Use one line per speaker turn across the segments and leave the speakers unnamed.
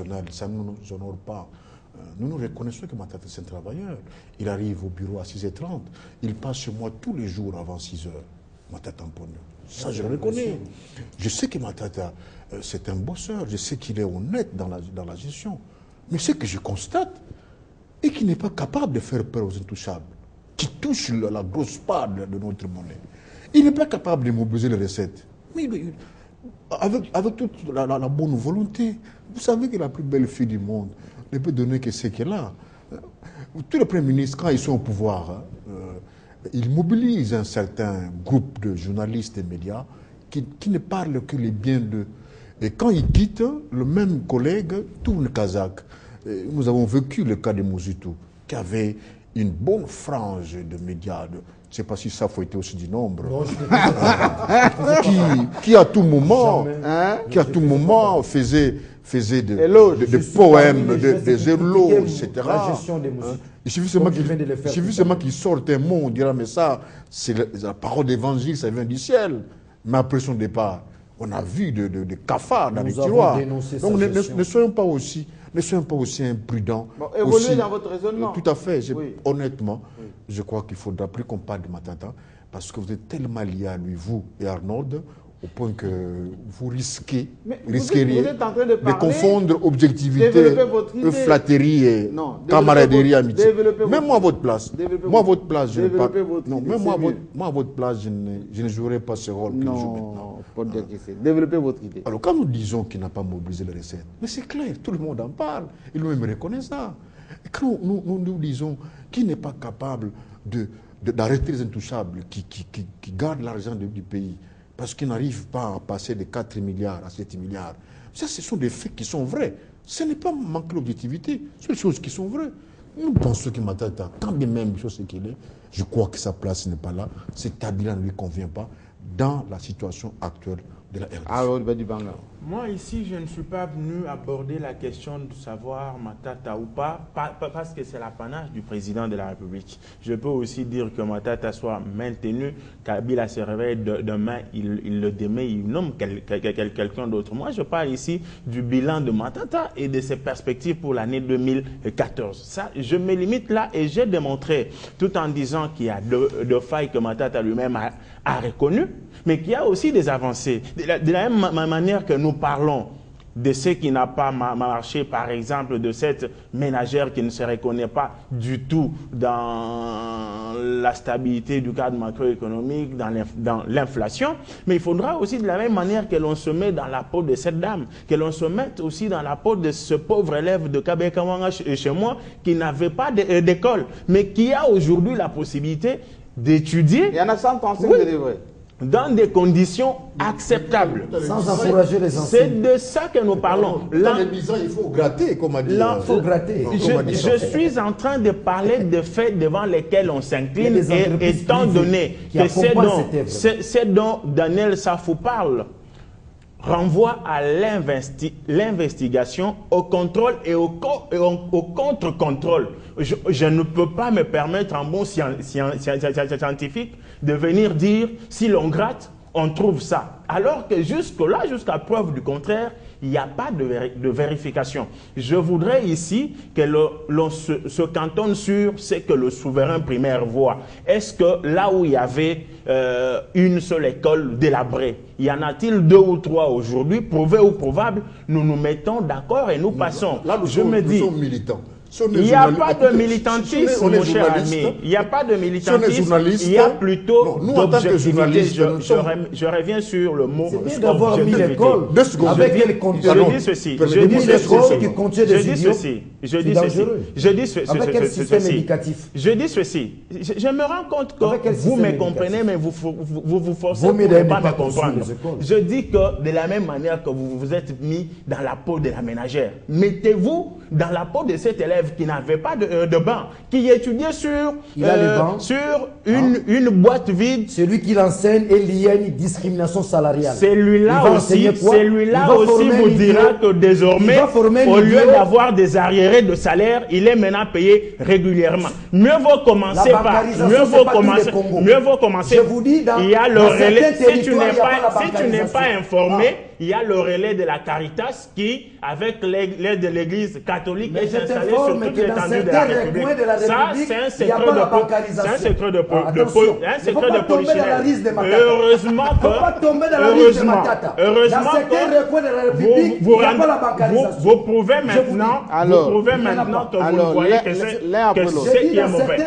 personnel, ça ne nous honore pas. Nous reconnaissons que Matata, c'est un travailleur. Il arrive au bureau à 6h30. Il passe chez moi tous les jours avant 6h. Matata Mponyo. Ça, je le reconnais. Je sais que Matata, c'est un bosseur. Je sais qu'il est honnête dans la gestion. Mais ce que je constate, est qu'il n'est pas capable de faire peur aux intouchables, qui touchent la grosse part de notre monnaie. Il n'est pas capable de mobiliser les recettes. Mais avec toute la bonne volonté, vous savez que la plus belle fille du monde ne peut donner que ce qu'elle a. Tous les premiers ministres, quand ils sont au pouvoir, ils mobilisent un certain groupe de journalistes et médias qui ne parlent que les biens d'eux. Et quand ils quittent, le même collègue tourne kazakh. Nous avons vécu le cas de Mouzoutou, qui avait une bonne frange de médias. Je ne sais pas si ça faut être aussi du nombre. Non, qui à tout moment, faisait des poèmes, des éloges, etc.
La gestion des Mouzoutou.
Il suffit seulement qu'il sorte un mot, on dira, mais ça, c'est la parole d'évangile, ça vient du ciel. Mais après son départ, on a vu des cafards dans les tiroirs. Donc ne soyons pas aussi imprudents.
Bon, évoluez dans votre raisonnement.
Tout à fait. Honnêtement, je crois qu'il ne faudra plus qu'on parle de Matata, parce que vous êtes tellement liés à lui, vous et Arnold, au point que vous risqueriez de confondre objectivité, flatterie et camaraderie, amitié. Même moi à votre place, je ne jouerai pas ce rôle que je joue maintenant.
Développez votre idée.
Alors quand nous disons qu'il n'a pas mobilisé les recettes, mais c'est clair, tout le monde en parle, ils même reconnaissent ça. Et quand nous disons qu'il n'est pas capable d'arrêter les intouchables qui gardent l'argent du pays, parce qu'ils n'arrivent pas à passer de 4 milliards à 7 milliards. Ça, ce sont des faits qui sont vrais. Ce n'est pas manquer d'objectivité, c'est des choses qui sont vraies. Nous pensons que Matata, quand bien même chose qu'il est, je crois que sa place n'est pas là, cet tablier ne lui convient pas dans la situation actuelle de la RDC.
Moi, ici, je ne suis pas venu aborder la question de savoir Matata ou pas, parce que c'est l'apanage du président de la République. Je peux aussi dire que Matata soit maintenu, Kabila se réveille demain, il le démet, il nomme quelqu'un d'autre. Moi, je parle ici du bilan de Matata et de ses perspectives pour l'année 2014. Ça, je me limite là et j'ai démontré, tout en disant qu'il y a deux failles que Matata lui-même a reconnues, mais qu'il y a aussi des avancées. De la même manière que nous parlons de ce qui n'a pas marché, par exemple, de cette ménagère qui ne se reconnaît pas du tout dans la stabilité du cadre macroéconomique, dans l'inflation, mais il faudra aussi de la même manière que l'on se met dans la peau de cette dame, que l'on se mette aussi dans la peau de ce pauvre élève de Kabekawanga chez moi qui n'avait pas d'école, mais qui a aujourd'hui la possibilité d'étudier.
Il y en a 135 de livres.
Dans des conditions acceptables.
Sans encourager les enseignants.
C'est de ça que nous parlons.
Dans les bisons, il faut gratter, comme a dit.
Il faut gratter.
Je suis en train de parler de faits devant lesquels on s'incline, étant donné que c'est dont Daniel Safou parle renvoie à l'investigation, au contrôle et au contre-contrôle. Je ne peux pas me permettre, en bon scientifique, de venir dire, si l'on gratte, on trouve ça. Alors que jusque-là, jusqu'à preuve du contraire, il n'y a pas de vérification. Je voudrais ici que l'on se cantonne sur ce que le souverain primaire voit. Est-ce que là où il y avait une seule école délabrée, y en a-t-il 2 ou 3 aujourd'hui, prouvé ou probable? Nous nous mettons d'accord et nous passons.
Là, nous sommes militants.
Il n'y a pas de militantisme, mon cher ami. Il n'y a pas de militantisme. Il y a plutôt d'objectivité. Je reviens sur le mot.
C'est bien d'avoir mis l'école avec quel contenu.
Je dis ceci. Je dis ceci.
Avec quel système éducatif.
Je dis ceci. Je me rends compte que vous me comprenez, mais vous forcez pour ne pas me comprendre. Je dis que de la même manière que vous vous êtes mis dans la peau de la ménagère, mettez-vous dans la peau de cet élève qui n'avait pas de banc, qui étudiait sur une boîte vide.
Celui qui l'enseigne et il y a une discrimination salariale.
Celui-là aussi vous dira que désormais, au lieu d'avoir des arriérés de salaire, il est maintenant payé régulièrement. Mieux vaut commencer par... Mieux vaut commencer...
Je vous dis,
il y a le relais. Si tu n'es pas informé, il y a le relais de la Caritas qui, avec l'aide de l'Église catholique, est installé sur toute l'étendue de la République. Ça, c'est un secret de polichinelle. Heureusement que vous prouvez maintenant que vous voyez que c'est qui est mauvais.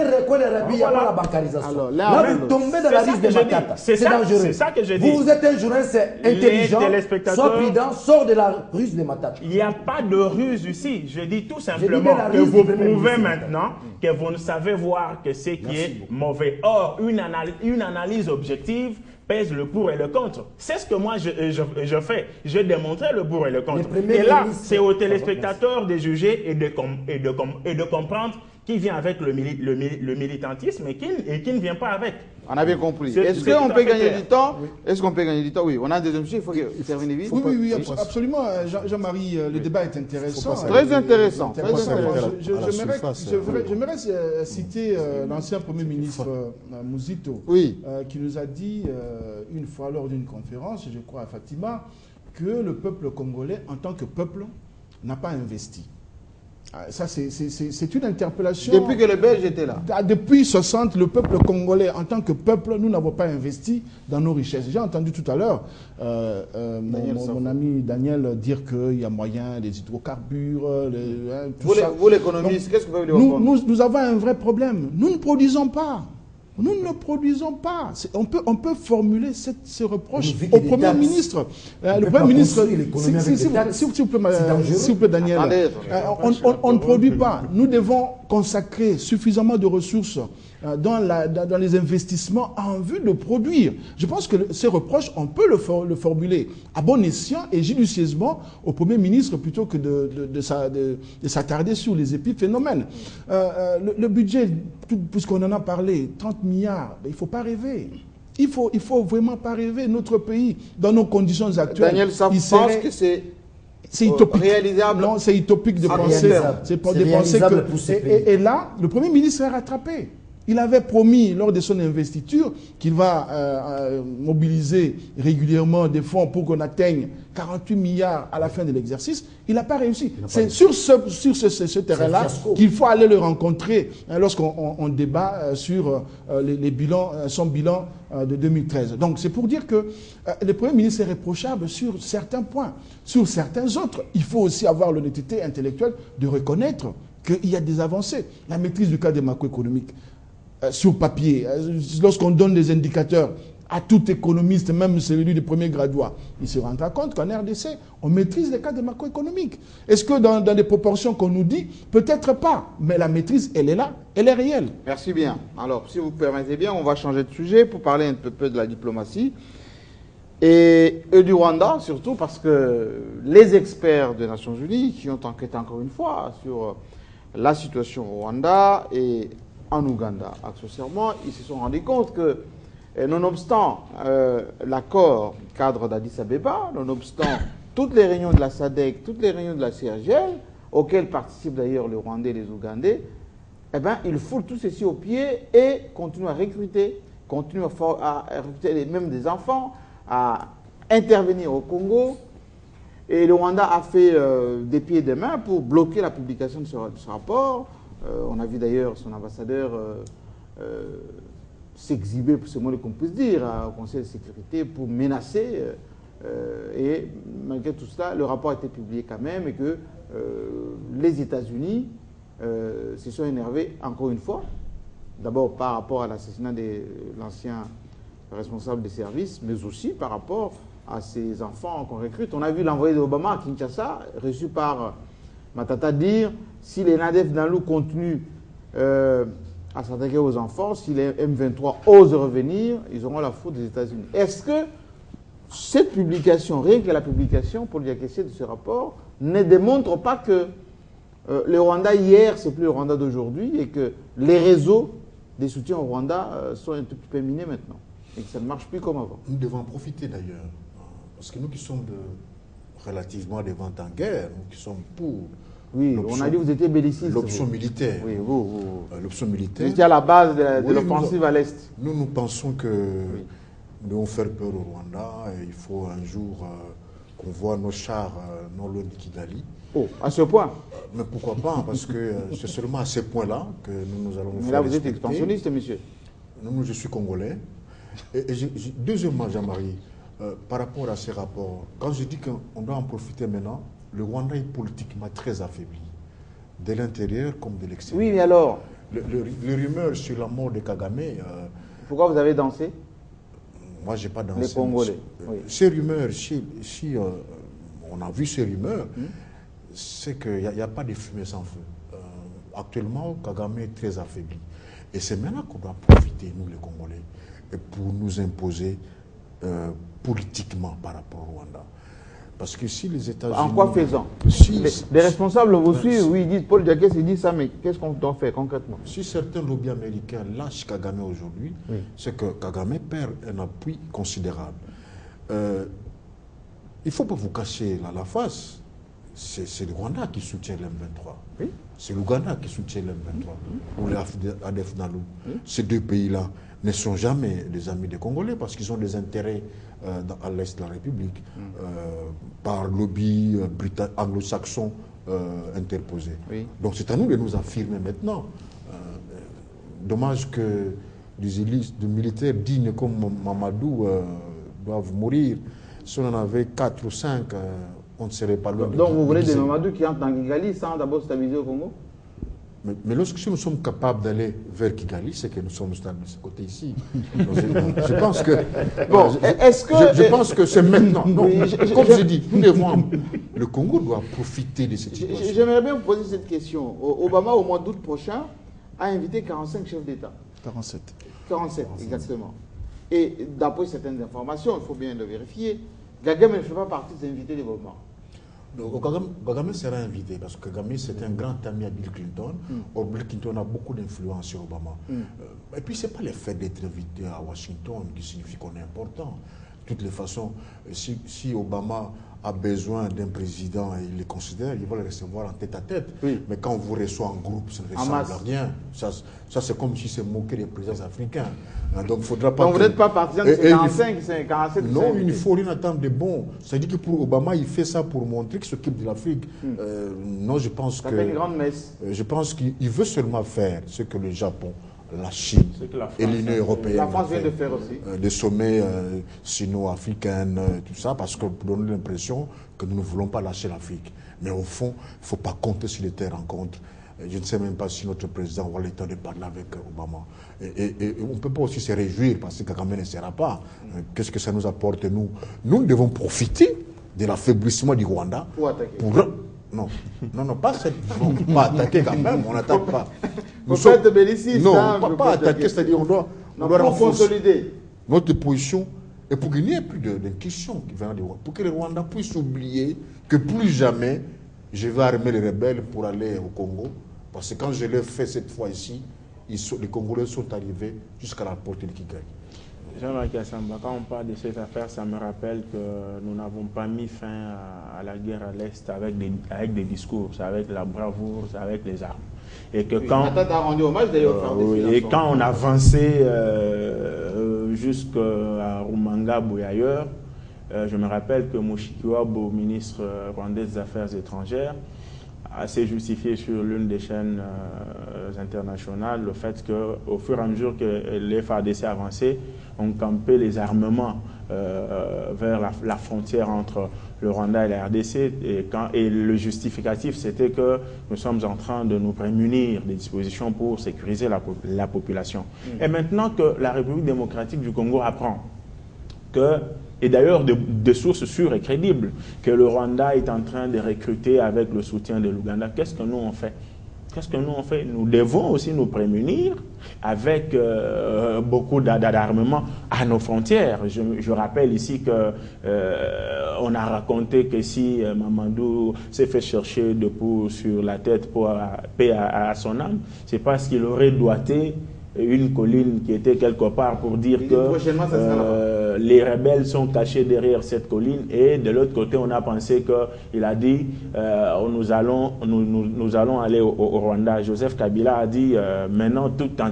Il n'y a pas la bancarisation. Là, vous tombez dans la liste de Matata. C'est dangereux.
C'est ça que je dis.
Vous êtes un journaliste intelligent, sois prudent, sors de la ruse de Matata.
Il n'y a pas de ruse ici. Je dis tout simplement que vous prouvez maintenant que vous ne savez voir que ce qui est mauvais. Or, une analyse objective pèse le pour et le contre. C'est ce que moi je fais. Je démontrais le pour et le contre. Et là, c'est aux téléspectateurs de juger et de comprendre qui vient avec le militantisme et qui ne vient pas avec.
On avait compris. Est-ce qu'on peut gagner du temps? Est-ce qu'on peut gagner du temps? Oui. On a un deuxième sujet, il faut terminer vite.
Oui, absolument. Jean-Marie, le débat est intéressant.
Très intéressant.
J'aimerais citer l'ancien Premier ministre Mouzito, qui nous a dit une fois lors d'une conférence, je crois à Fatima, que le peuple congolais, en tant que peuple, n'a pas investi. Ça, c'est une interpellation.
Depuis que les Belges étaient là.
Depuis 60, le peuple congolais, en tant que peuple, nous n'avons pas investi dans nos richesses. J'ai entendu tout à l'heure mon ami Daniel dire qu'il y a moyen, des hydrocarbures,
vous l'économiste, qu'est-ce que vous voulez répondre?
Nous avons un vrai problème. Nous ne produisons pas. Nous ne produisons pas. On peut formuler ce reproche au Premier ministre. Le Premier ministre, s'il vous plaît, Daniel, on ne produit pas. Nous devons consacrer suffisamment de ressources dans les investissements en vue de produire. Je pense que ces reproches, on peut le formuler à bon escient et judicieusement au Premier ministre plutôt que de s'attarder sur les épiphénomènes. Le budget, puisqu'on en a parlé, 30 milliards, il ne faut pas rêver. Il faut vraiment pas rêver. Notre pays, dans nos conditions actuelles,
Daniel, ça pense que c'est
utopique.
Réalisable.
Non, c'est utopique de penser. C'est pour penser que. Et là, le Premier ministre est rattrapé. Il avait promis lors de son investiture qu'il va mobiliser régulièrement des fonds pour qu'on atteigne 48 milliards à la fin de l'exercice. Il n'a pas réussi. C'est sur ce terrain-là qu'il faut aller le rencontrer lorsqu'on débat sur son bilan de 2013. Donc c'est pour dire que le Premier ministre est réprochable sur certains points. Sur certains autres, il faut aussi avoir l'honnêteté intellectuelle de reconnaître qu'il y a des avancées. La maîtrise du cadre macroéconomique. Sur papier, lorsqu'on donne des indicateurs à tout économiste, même celui du premier graduat, il se rendra compte qu'en RDC, on maîtrise les cadres macroéconomiques. Est-ce que dans des proportions qu'on nous dit? Peut-être pas, mais la maîtrise, elle est là, elle est réelle.
Merci bien. Alors, si vous permettez bien, on va changer de sujet pour parler un peu de la diplomatie et du Rwanda, surtout parce que les experts des Nations Unies, qui ont enquêté encore une fois sur la situation au Rwanda et en Ouganda, accessoirement, ils se sont rendus compte que, nonobstant l'accord cadre d'Addis Abeba, nonobstant toutes les réunions de la SADC, toutes les réunions de la CIRGL, auxquelles participent d'ailleurs les Rwandais et les Ougandais, eh bien, ils foulent tout ceci au pied et continuent à recruter, continuent à recruter même des enfants, à intervenir au Congo. Et le Rwanda a fait des pieds et des mains pour bloquer la publication de ce rapport. On a vu d'ailleurs son ambassadeur s'exhiber, pour ce mot qu'on puisse dire, au Conseil de sécurité pour menacer. Et malgré tout cela, le rapport a été publié quand même et que les États-Unis se sont énervés encore une fois. D'abord par rapport à l'assassinat de l'ancien responsable des services, mais aussi par rapport à ces enfants qu'on recrute. On a vu l'envoyé d'Obama à Kinshasa, reçu par Matata, dire si les NADEF Nalu continuent à s'attaquer aux enfants, si les M23 osent revenir, ils auront la faute des États-Unis. Est-ce que cette publication, rien que la publication pour diagnostiquer de ce rapport, ne démontre pas que le Rwanda hier, c'est plus le Rwanda d'aujourd'hui et que les réseaux des soutiens au Rwanda sont un tout petit peu minés maintenant et que ça ne marche plus comme avant?
Nous devons en profiter d'ailleurs, parce que nous qui sommes relativement des vents en guerre, nous qui sommes pour...
Oui, on a dit que vous étiez belliciste.
L'option militaire.
Oui,
l'option militaire.
Vous étiez à la base de l'offensive à l'Est.
Nous pensons que nous devons faire peur au Rwanda et il faut un jour qu'on voit nos chars non loin de Kigali.
Oh, à ce point?
Mais pourquoi pas? Parce que c'est seulement à ce point-là que nous allons nous faire.
Mais là, vous
respecter.
êtes expansionniste, monsieur.
Non, je suis congolais. Deuxièmement, Jean-Marie, par rapport à ces rapports, quand je dis qu'on doit en profiter maintenant, le Rwanda est politiquement très affaibli, de l'intérieur comme de l'extérieur.
Oui, mais alors?
Les rumeurs sur la mort de Kagame...
Pourquoi vous avez dansé?
Moi, je n'ai pas dansé.
Les Congolais. Oui.
Ces rumeurs, si on a vu ces rumeurs, c'est qu'il n'y a pas de fumée sans feu. Actuellement, Kagame est très affaibli. Et c'est maintenant qu'on doit profiter, nous les Congolais, pour nous imposer politiquement par rapport au Rwanda. Parce que si les États-Unis...
En quoi faisant? Les responsables vous suivent, oui, ils disent, Paul Diakès, il dit ça, mais qu'est-ce qu'on doit faire concrètement?
Si certains lobbies américains lâchent Kagame aujourd'hui, c'est que Kagame perd un appui considérable. Il ne faut pas vous cacher la face. C'est le Rwanda qui soutient l'M23. Oui. C'est l'Ouganda qui soutient l'M23. Ou les ADF Nalu. Ces deux pays-là ne sont jamais des amis des Congolais parce qu'ils ont des intérêts à l'est de la République par lobby anglo-saxon interposé. Oui. Donc c'est à nous de nous affirmer maintenant. Dommage que des militaires dignes comme Mamadou doivent mourir. Si on en avait 4 ou 5, on ne serait pas loin.
Donc vous voulez des Mamadou qui entrent en Kigali sans d'abord stabiliser au Congo?
Mais lorsque nous sommes capables d'aller vers Kigali, c'est que nous sommes stable de ce côté ici. Donc, je pense que...
Bon, est-ce que...
Je pense que c'est maintenant. Non, oui, comme je dis, nous devons... Le Congo doit profiter de cette situation.
J'aimerais bien vous poser cette question. Obama, au mois d'août prochain, a invité 45 chefs d'État.
47.
47, exactement. Et d'après certaines informations, il faut bien le vérifier, Kagame ne fait pas partie des invités d'événements.
Kagame sera invité parce que Kagame c'est un grand ami à Bill Clinton. Or, Bill Clinton a beaucoup d'influence sur Obama. Et puis ce n'est pas le fait d'être invité à Washington qui signifie qu'on est important. De toutes les façons, si Obama a besoin d'un président et il le considère, il va le recevoir en tête à tête. Oui. Mais quand on vous reçoit en groupe, ça ne ressemble à rien. Ça c'est comme si c'est moquer des présidents africains. Donc, faudra pas.
Donc vous n'êtes pas partisan de ces 45, c'est 47.
Non, il ne faut rien attendre de bon. C'est-à-dire que pour Obama, il fait ça pour montrer qu'il s'occupe de l'Afrique. Non, je pense que...
Ça fait une grande messe.
Je pense qu'il veut seulement faire ce que le Japon, la Chine et l'Union européenne.
La France vient de faire aussi.
Des sommets sino-africains, tout ça, parce que pour donner l'impression que nous ne voulons pas lâcher l'Afrique. Mais au fond, il ne faut pas compter sur les telles rencontres. Je ne sais même pas si notre président aura le temps de parler avec Obama. Et on ne peut pas aussi se réjouir parce que Kagame ne sera pas. Qu'est-ce que ça nous apporte, nous? Nous devons profiter de l'affaiblissement du Rwanda.
Pour attaquer.
Non, pas cette... Non, pas attaquer quand même, on n'attaque pas.
Vous faites belliciste.
Non, pas attaquer, c'est-à-dire on doit
consolider
notre position et pour qu'il n'y ait plus d'inquiétude qui viennent du Rwanda. Pour que le Rwanda puisse oublier que plus jamais je vais armer les rebelles pour aller au Congo. Parce que quand je l'ai fait cette fois ici, les Congolais sont arrivés jusqu'à la portée de Kigali.
Jean-Marc Kassamba, quand on parle de cette affaire, ça me rappelle que nous n'avons pas mis fin à la guerre à l'Est avec des discours, avec la bravoure, avec les armes. Et que quand,
et
quand on avançait jusqu'à Rumangabo et ailleurs, je me rappelle que Mushikiwabo, ministre rwandais des Affaires étrangères, a s'est justifié sur l'une des chaînes internationales le fait qu'au fur et à mesure que les FARDC avançaient, on campait les armements vers la frontière entre le Rwanda et la RDC. Et le justificatif, c'était que nous sommes en train de nous prémunir des dispositions pour sécuriser la population. Et maintenant que la République démocratique du Congo apprend que, et d'ailleurs de sources sûres et crédibles, que le Rwanda est en train de recruter avec le soutien de l'Ouganda, qu'est-ce que nous on fait? Qu'est-ce que nous on fait? Nous devons aussi nous prémunir avec beaucoup d'armements à nos frontières. Je rappelle ici que on a raconté que si Mamadou s'est fait chercher de peau sur la tête pour paix à son âme, c'est parce qu'il aurait doigté une colline qui était quelque part pour dire que les rebelles sont cachés derrière cette colline, et de l'autre côté on a pensé qu'il a dit nous allons aller au Rwanda. Joseph Kabila a dit maintenant tout en